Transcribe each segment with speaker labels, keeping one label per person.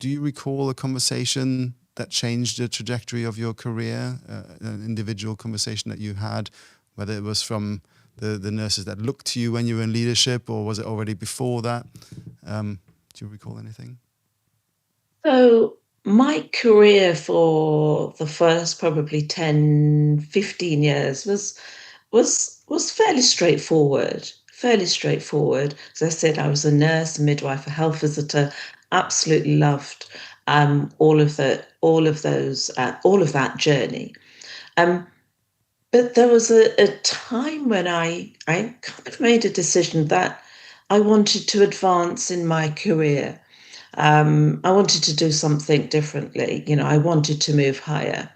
Speaker 1: do you recall a conversation that changed the trajectory of your career, an individual conversation that you had, whether it was from the nurses that looked to you when you were in leadership, or was it already before that? Do you recall anything?
Speaker 2: So my career for the first probably 10, 15 years was fairly straightforward. Fairly straightforward. As I said, I was a nurse, a midwife, a health visitor. Absolutely loved all of that journey. Um, but there was a time when I kind of made a decision that I wanted to advance in my career. I wanted to do something differently. I wanted to move higher.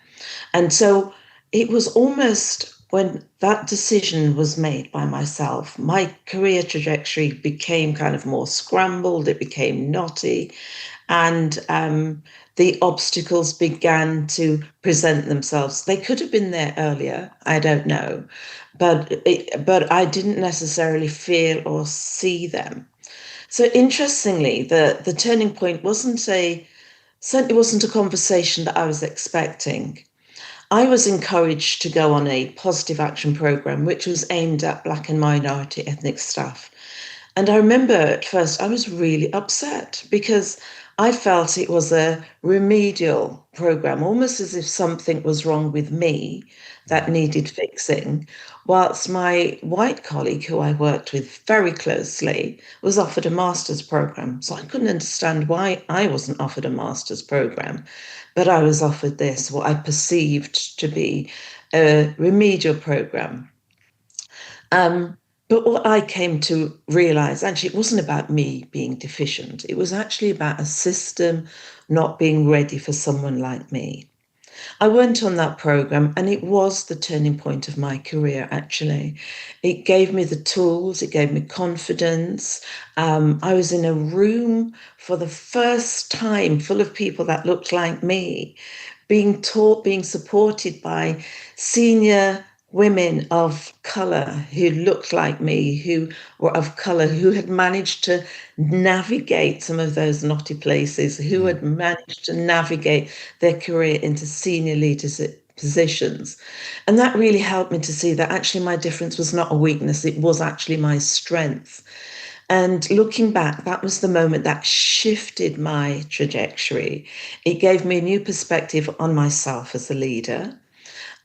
Speaker 2: And so it was almost when that decision was made by myself, my career trajectory became kind of more scrambled, it became knotty, and the obstacles began to present themselves. They could have been there earlier, I don't know, but I didn't necessarily feel or see them. So interestingly, the turning point certainly wasn't a conversation that I was expecting. I was encouraged to go on a positive action program, which was aimed at Black and minority ethnic staff. And I remember at first I was really upset because I felt it was a remedial program, almost as if something was wrong with me that needed fixing, whilst my white colleague, who I worked with very closely, was offered a master's program. So I couldn't understand why I wasn't offered a master's program, but I was offered this, what I perceived to be a remedial program. Um, but what I came to realize, actually, it wasn't about me being deficient. It was actually about a system not being ready for someone like me. I went on that program and it was the turning point of my career, actually. It gave me the tools, it gave me confidence. I was in a room for the first time full of people that looked like me, being taught, being supported by senior women of colour who looked like me, who were of colour, who had managed to navigate some of those knotty places, who had managed to navigate their career into senior leadership positions. And that really helped me to see that actually my difference was not a weakness, it was actually my strength. And looking back, that was the moment that shifted my trajectory. It gave me a new perspective on myself as a leader.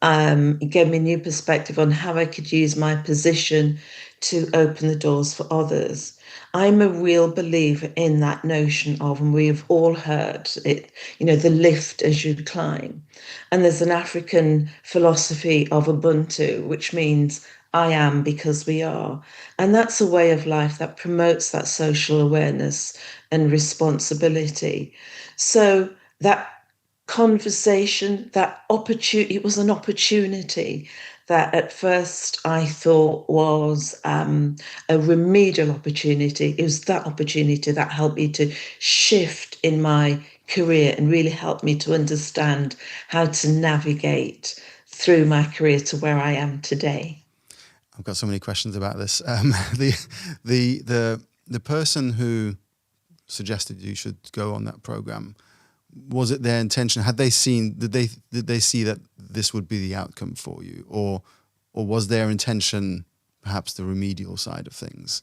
Speaker 2: It gave me a new perspective on how I could use my position to open the doors for others. I'm a real believer in that notion of, and we've all heard it, the lift as you climb. And there's an African philosophy of Ubuntu, which means I am because we are. And that's a way of life that promotes that social awareness and responsibility. So that conversation, that opportunity, it was an opportunity that at first I thought was a remedial opportunity. It was that opportunity that helped me to shift in my career and really helped me to understand how to navigate through my career to where I am today.
Speaker 1: I've got so many questions about this. The person who suggested you should go on that program, was it their intention? Had they seen? Did they see that this would be the outcome for you, or was their intention perhaps the remedial side of things?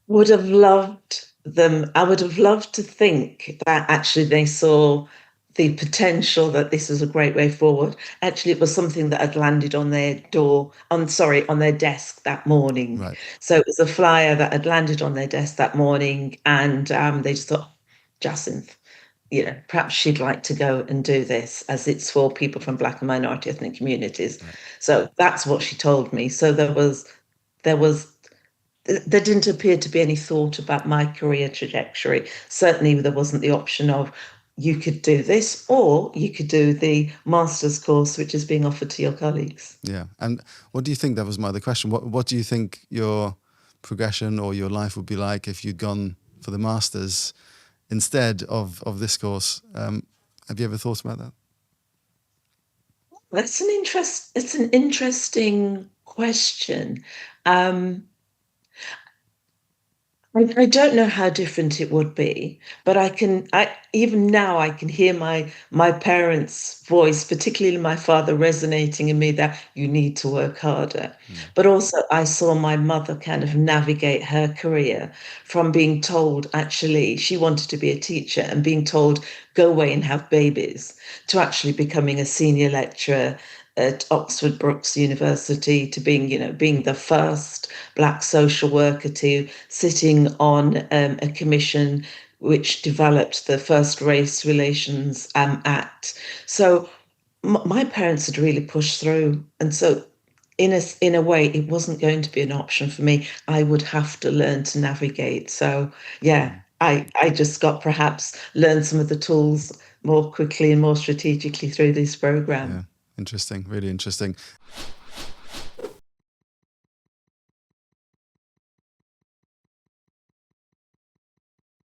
Speaker 2: Would have loved them. I would have loved to think that actually they saw the potential that this was a great way forward. Actually, it was something that had landed on their door, on their desk that morning.
Speaker 1: Right.
Speaker 2: So it was a flyer that had landed on their desk that morning, and they just thought, Jacynth, perhaps she'd like to go and do this as it's for people from Black and minority ethnic communities.
Speaker 1: Right.
Speaker 2: So that's what she told me. So there was there didn't appear to be any thought about my career trajectory. Certainly, there wasn't the option of you could do this or you could do the master's course, which is being offered to your colleagues.
Speaker 1: Yeah. And what do you think? That was my other question. What do you think your progression or your life would be like if you'd gone for the masters instead of this course? Have you ever thought about that?
Speaker 2: It's an interesting question. Um, I don't know how different it would be, but I even now I can hear my parents' voice, particularly my father, resonating in me that you need to work harder.
Speaker 1: Mm.
Speaker 2: But also I saw my mother kind of navigate her career from being told actually she wanted to be a teacher and being told go away and have babies to actually becoming a senior lecturer at Oxford Brookes University to being the first Black social worker to sitting on a commission which developed the first Race Relations Act. So my parents had really pushed through, and so in a way, it wasn't going to be an option for me. I would have to learn to navigate. So yeah,
Speaker 1: Mm.
Speaker 2: I just got perhaps learned some of the tools more quickly and more strategically through this
Speaker 1: Yeah,
Speaker 2: program.
Speaker 1: interesting, really interesting.